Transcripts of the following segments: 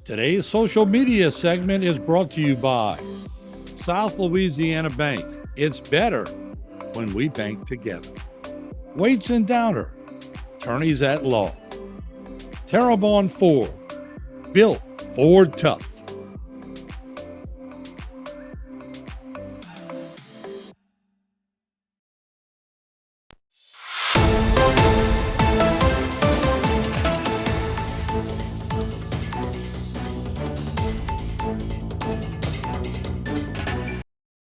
Today's social media segment is brought to you by South Louisiana Bank. It's better when we bank together. Waits and Downer, attorneys at law. Terrebonne Ford, built Ford tough.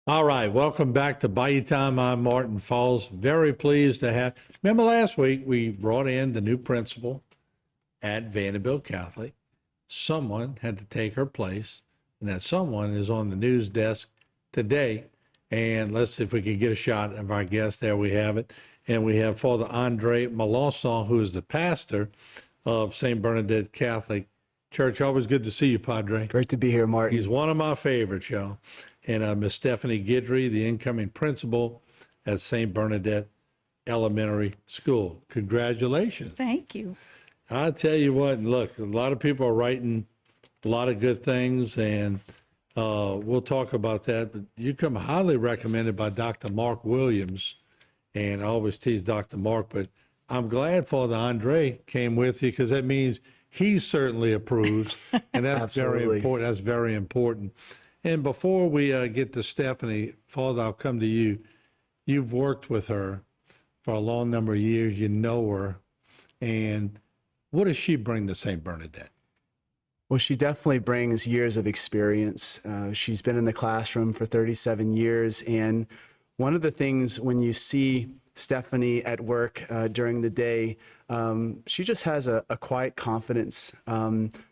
All right, welcome back to Bayou Time. I'm Martin Falls. Very pleased to have. Remember last week we brought in the new principal at Vanderbilt Catholic. Someone had to take her place, and that someone is on the news desk today. And let's see if we can get a shot of our guest. There we have it. And we have Father Andre Melanson, who is the pastor of St. Bernadette Catholic Church. Always good to see you, Padre. Great to be here, Martin. He's one of my favorites, y'all. And Miss Stephanie Guidry, the incoming principal at St. Bernadette Elementary School. Congratulations. Thank you. I tell you what, and look, a lot of people are writing a lot of good things, and we'll talk about that. But you come highly recommended by Dr. Mark Williams, and I always tease Dr. Mark, but I'm glad Father Andre came with you because that means he certainly approves, and that's very important. That's very important. And before we get to Stephanie, Father, I'll come to you. You've worked with her for a long number of years. You know her. And what does she bring to St. Bernadette? Well, she definitely brings years of experience. She's been in the classroom for 37 years. And one of the things when you see Stephanie at work during the day, she just has a quiet confidence.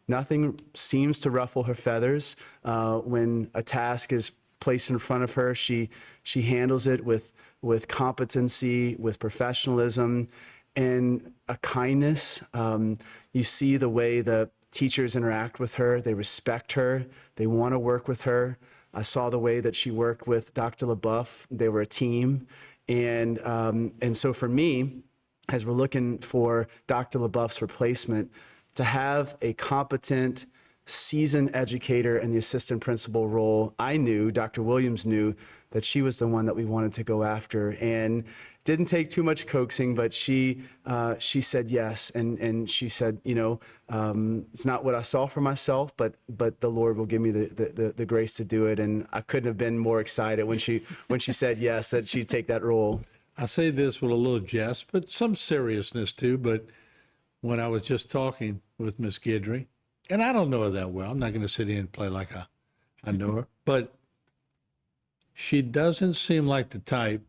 Nothing seems to ruffle her feathers. When a task is placed in front of her, she handles it with competency, with professionalism, and a kindness. You see the way the teachers interact with her. They respect her. They want to work with her. I saw the way that she worked with Dr. LaBeouf. They were a team. And so for me, as we're looking for Dr. LaBeouf's replacement, to have a competent, seasoned educator in the assistant principal role, I knew, Dr. Williams knew, that she was the one that we wanted to go after. And didn't take too much coaxing, but she said yes. And she said, it's not what I saw for myself, but the Lord will give me the grace to do it. And I couldn't have been more excited when she said yes, that she'd take that role. I say this with a little jest, but some seriousness too. But when I was just talking with Miss Guidry, and I don't know her that well, I'm not going to sit here and play like I know her, but she doesn't seem like the type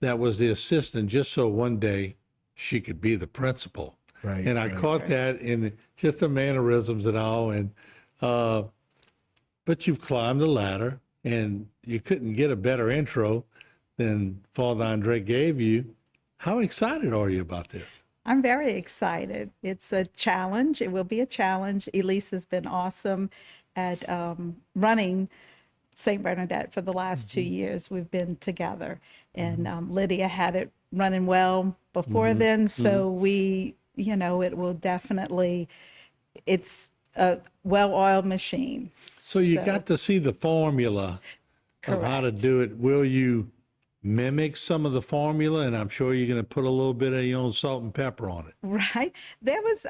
that was the assistant just so one day she could be the principal. Right. And I caught that in just the mannerisms and all. And but you've climbed the ladder, and you couldn't get a better intro than Father Andre gave you. How excited are you about this? I'm very excited. It's a challenge. It will be a challenge. Elise has been awesome at running St. Bernadette for the last 2 years. We've been together, and Lydia had it running well before then. So we, it will definitely, it's a well-oiled machine. So you got to see the formula of how to do it. Will you mimic some of the formula? And I'm sure you're going to put a little bit of your own salt and pepper on it. Right. There was,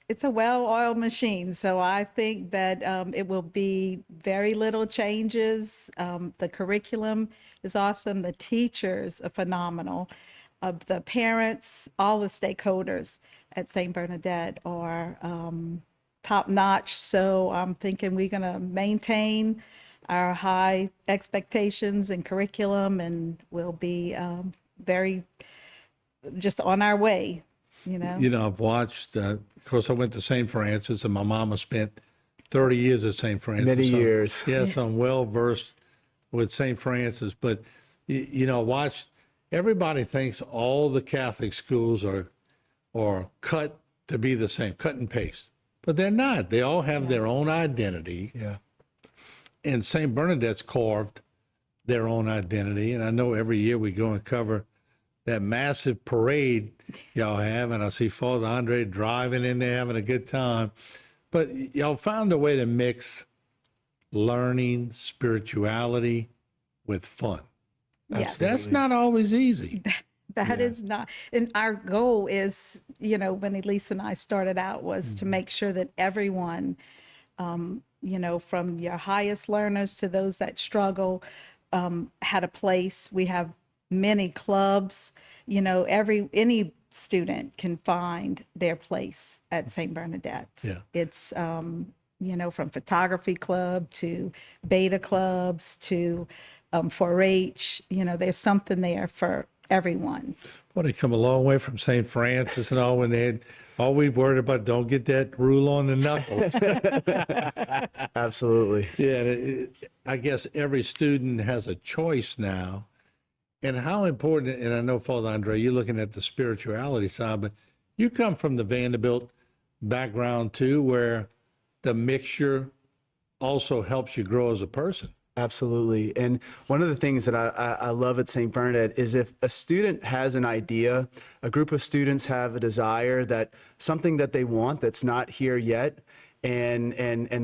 it's a well-oiled machine. So I think that it will be very little changes. The curriculum is awesome. The teachers are phenomenal. The parents, all the stakeholders at St. Bernadette are top-notch. So I'm thinking we're going to maintain our high expectations and curriculum, and we'll be very just on our way. I've watched, of course, I went to St. Francis, and my mama spent 30 years at St. Francis. Many years. Yeah, so I'm well versed with St. Francis. But, watch, everybody thinks all the Catholic schools are cut to be the same, cut and paste. But they're not. They all have their own identity. Yeah. And St. Bernadette's carved their own identity. And I know every year we go and cover that massive parade y'all have, and I see Father Andre driving in there having a good time. But y'all found a way to mix learning, spirituality with fun. Yes. That's not always easy. That is not, and our goal is, when Elise and I started out, was to make sure that everyone, from your highest learners to those that struggle, had a place. We have many clubs, any student can find their place at St. Bernadette. Yeah. It's, from photography club to beta clubs to 4-H, there's something there for everyone. Well, they come a long way from St. Francis and all when they had, all we worried about, don't get that rule on the knuckles. Absolutely. Yeah, I guess every student has a choice now. And how important, and I know, Father Andre, you're looking at the spirituality side, but you come from the Vanderbilt background too, where the mixture also helps you grow as a person. Absolutely. And one of the things that I love at St. Bernadette is if a student has an idea, a group of students have a desire, that something that they want that's not here yet, and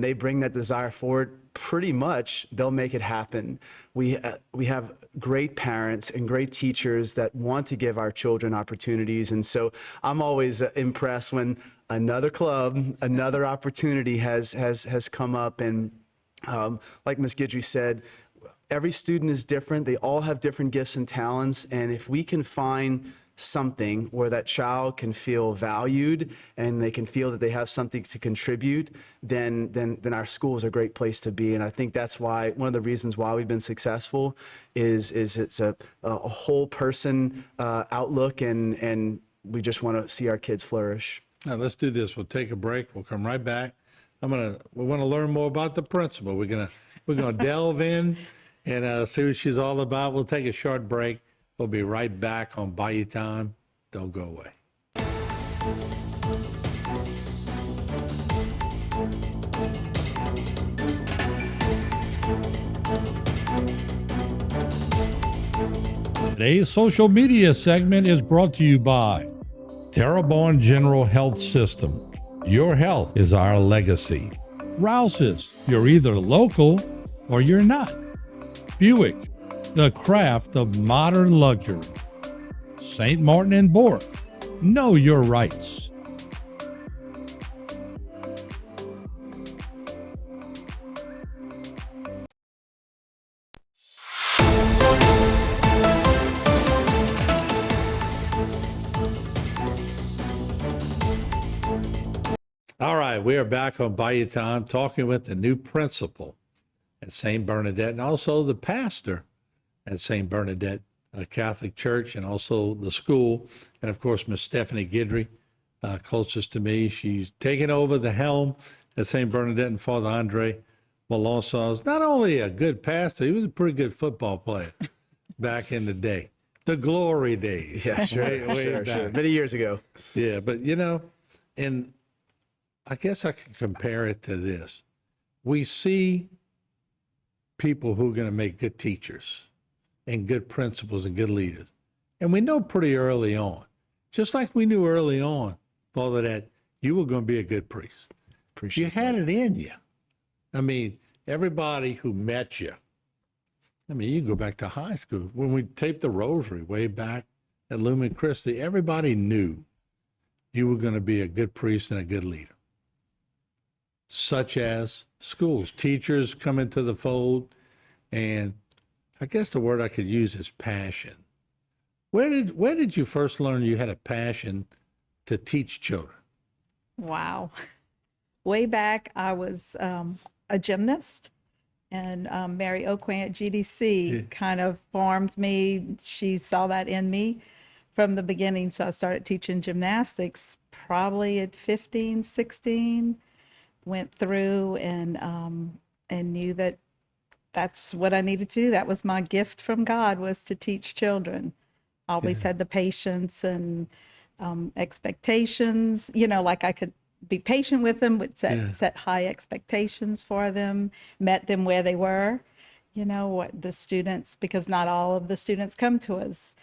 they bring that desire forward, pretty much they'll make it happen. We have great parents and great teachers that want to give our children opportunities. And so I'm always impressed when another club, another opportunity has come up. And like Ms. Guidry said, every student is different. They all have different gifts and talents. And if we can find something where that child can feel valued and they can feel that they have something to contribute, then our school is a great place to be. And I think that's why, one of the reasons why we've been successful is it's a whole person outlook, and we just want to see our kids flourish. Now, let's do this. We'll take a break. We'll come right back. We want to learn more about the principal. We're gonna delve in and see what she's all about. We'll take a short break. We'll be right back on Bayou Time. Don't go away. Today's social media segment is brought to you by Terrebonne General Health System. Your health is our legacy. Rouse's, you're either local or you're not. Buick, the craft of modern luxury. St. Martin and Bork, know your rights. All right, we are back on Bayou Time talking with the new principal at St. Bernadette and also the pastor at St. Bernadette Catholic Church and also the school. And of course, Miss Stephanie Guidry, closest to me. She's taken over the helm at St. Bernadette, and Father Andre Melanson is not only a good pastor, he was a pretty good football player back in the day. The glory days. Yeah, sure. Way back. Sure. Many years ago. Yeah, but and I guess I can compare it to this. We see people who are going to make good teachers and good principals and good leaders. And we know pretty early on, just like we knew early on, Father, that you were going to be a good priest. Appreciate You had it in you. I mean, everybody who met you, you can go back to high school. When we taped the rosary way back at Lumen Christi, everybody knew you were going to be a good priest and a good leader. Such as schools, teachers come into the fold, and I guess the word I could use is passion. Where did you first learn you had a passion to teach children? Wow. Way back, I was a gymnast, and Mary Oquan at GDC kind of formed me. She saw that in me from the beginning, so I started teaching gymnastics probably at 15, 16. Went through and knew that that's what I needed to do. That was my gift from God, was to teach children. Always had the patience and expectations, like I could be patient with them, would set high expectations for them, met them where they were, what the students, because not all of the students come to us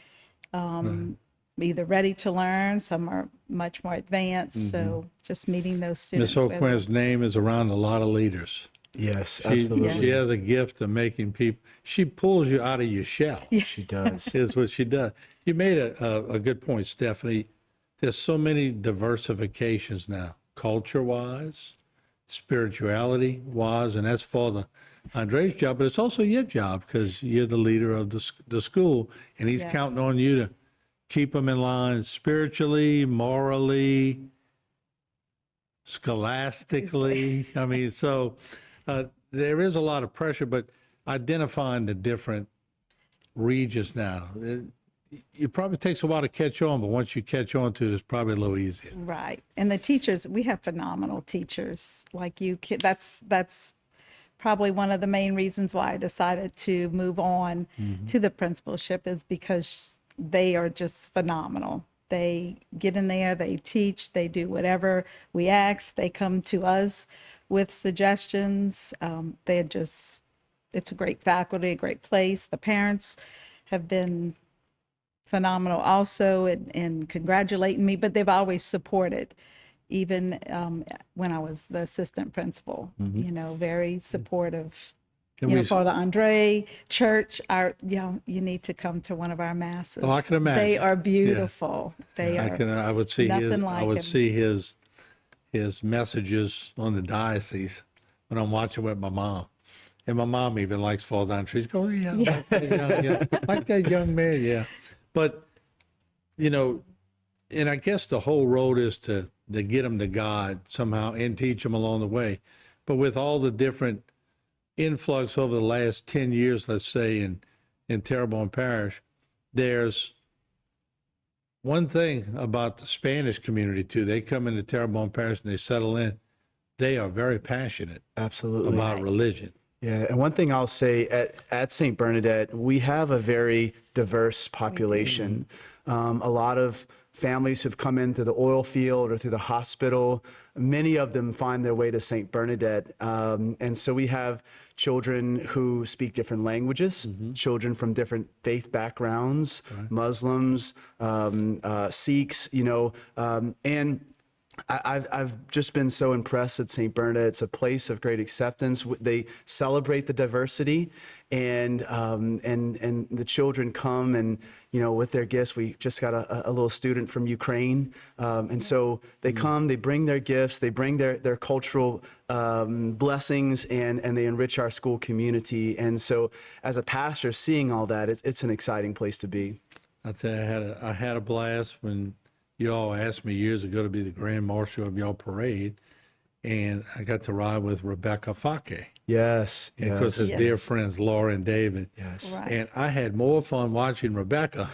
either ready to learn, some are much more advanced. So just meeting those students. Miss where O'Quinn's name is around a lot of leaders. Yes, She absolutely. has a gift of making people, she pulls you out of your shell. She does. Is what she does. You made a good point, Stephanie. There's so many diversifications now, culture-wise, spirituality-wise, and that's for Andre's job, but it's also your job because you're the leader of the school, and he's Yes. counting on you to keep them in line spiritually, morally, scholastically. I mean, so there is a lot of pressure, but identifying the different regions now, it probably takes a while to catch on, but once you catch on to it, it's probably a little easier. Right. And the teachers, we have phenomenal teachers like you. That's probably one of the main reasons why I decided to move on to the principalship, is because they are just phenomenal. They get in there, they teach, they do whatever we ask. They come to us with suggestions. It's a great faculty, a great place. The parents have been phenomenal also in congratulating me, but they've always supported, even when I was the assistant principal, very supportive. Father Andre, church, you need to come to one of our masses. Oh, I can imagine. They are beautiful. They are. I would see nothing like I would them. see his messages on the diocese when I'm watching with my mom. And my mom even likes fall down trees. Go, yeah, like that young man, yeah. But, and I guess the whole road is to get them to God somehow and teach them along the way. But with all the different influx over the last 10 years, let's say, in Terrebonne Parish, there's one thing about the Spanish community, too. They come into Terrebonne Parish and they settle in. They are very passionate Absolutely. about religion. Yeah, and one thing I'll say at St. Bernadette, we have a very diverse population. A lot of families have come in through the oil field or through the hospital. Many of them find their way to St. Bernadette. And so we have children who speak different languages, children from different faith backgrounds, Muslims, Sikhs, and I've just been so impressed at St. Bernadette. It's a place of great acceptance. They celebrate the diversity, and the children come and with their gifts. We just got a little student from Ukraine, and so they come. They bring their gifts. They bring their cultural blessings, and they enrich our school community. And so, as a pastor, seeing all that, it's an exciting place to be. I tell you, I had a blast when you all asked me years ago to be the grand marshal of your parade, and I got to ride with Rebecca Fake. Yes, And of course, his dear friends, Laura and David. Yes. Right. And I had more fun watching Rebecca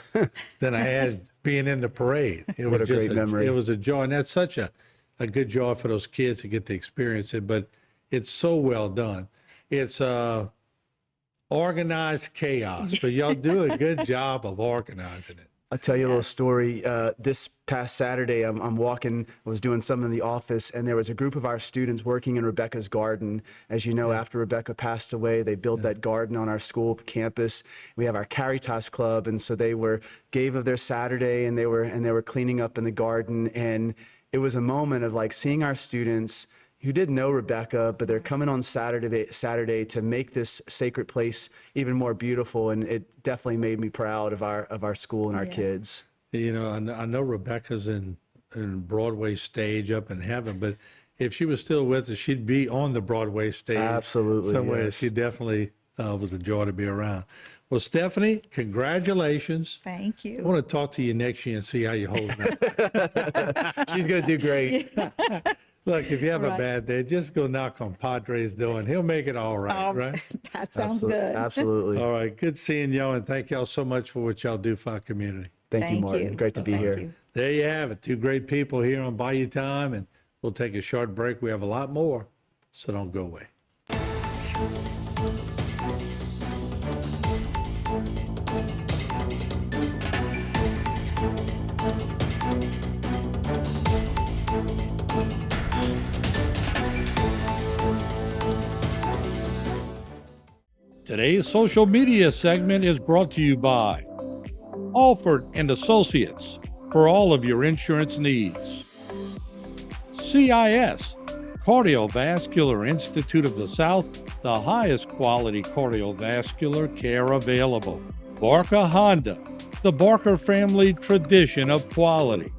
than I had being in the parade. It What was a just great memory. It was a joy. And that's such a good joy for those kids to get to experience it. But it's so well done. It's organized chaos. But y'all do a good job of organizing it. I'll tell you a little story. This past Saturday, I'm walking, I was doing something in the office, and there was a group of our students working in Rebecca's garden. As you know, after Rebecca passed away, they built that garden on our school campus. We have our Caritas Club, and so they gave of their Saturday, and they were cleaning up in the garden, and it was a moment of like seeing our students who didn't know Rebecca, but they're coming on Saturday to make this sacred place even more beautiful, and it definitely made me proud of our school and our kids. I know Rebecca's in Broadway stage up in heaven, but if she was still with us, she'd be on the Broadway stage. Absolutely, somewhere. yes. She definitely was a joy to be around. Well, Stephanie, congratulations. Thank you. I want to talk to you next year and see how you hold up. She's going to do great. Look, if you have a Right. bad day, just go knock on Padre's door and he'll make it all right, right? That sounds good. Absolutely. All right. Good seeing y'all, and thank y'all so much for what y'all do for our community. Thank you, Martin. Great to be Thank here. you. There you have it. Two great people here on Bayou Time, and we'll take a short break. We have a lot more, so don't go away. Today's social media segment is brought to you by Alford and Associates, for all of your insurance needs. CIS, Cardiovascular Institute of the South, the highest quality cardiovascular care available. Barker Honda, the Barker family tradition of quality.